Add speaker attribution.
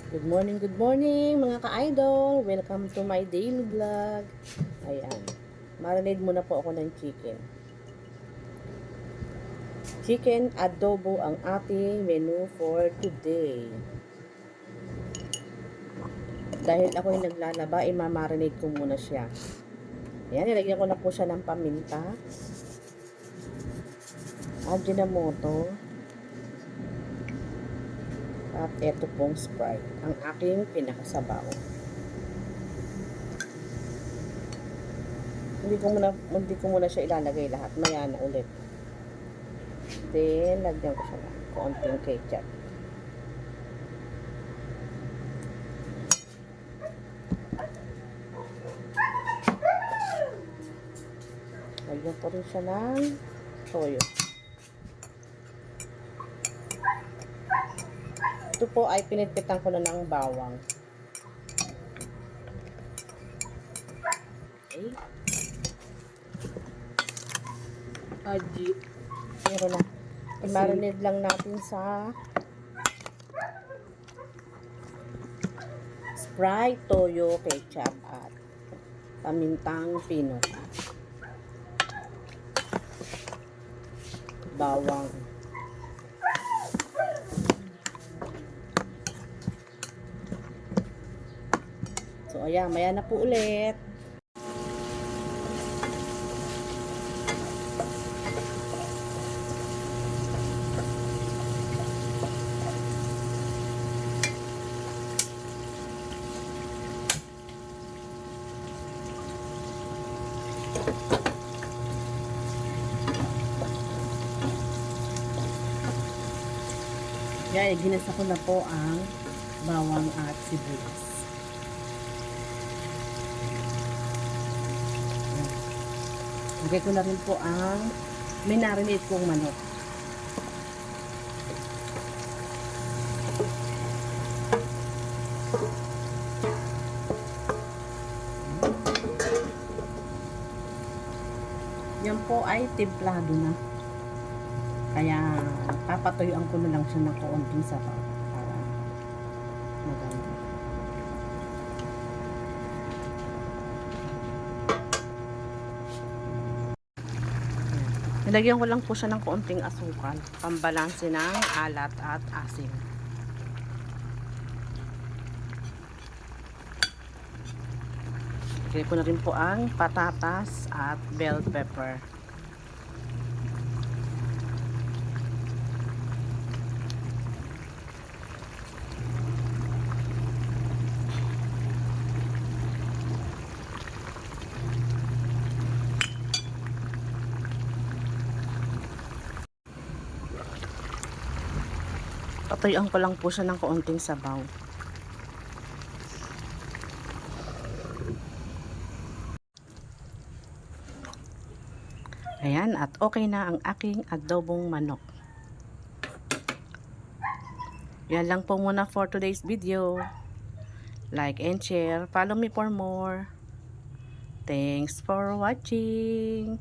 Speaker 1: Good morning mga ka-idol. Welcome to my daily vlog. Ayan. Marinade muna po ako ng chicken. Chicken adobo ang ating menu for today. Dahil ako yung naglalaba, imamarinade ko muna siya. Ayan, nilagyan ko na po siya ng paminta. Ajinomoto. At eto pong Sprite, ang aking pinakasabaw. Hindi ko muna siya ilalagay lahat. Maya na ulit. Then, lagyan ko siya ng konting ketchup. Lagyan ko rin siya ng toyo. Ito po ay pinitpitan ko na ng bawang. Okay. Aji. Meron na. I-marinate lang natin sa Sprite, toyo, ketchup, at pamintang pino. Bawang. So, ayan. Maya na po ulit. Yan, ginasa ko na po ang bawang at sibuyas. Lagay ko na rin po ang minarinate kong manok. Yan po ay templado na. Kaya papatuyuan ko na lang siya ng kaunting sabaw para maganda. Nilagyan ko lang po siya ng kaunting asukal, pambalanse ng alat at asin. Lagyan ko na rin po ang patatas at bell pepper. Patuyuan ko lang po siya ng kaunting sabaw. Ayan, at okay na ang aking adobong manok. Yan lang po muna for today's video. Like and share. Follow me for more. Thanks for watching.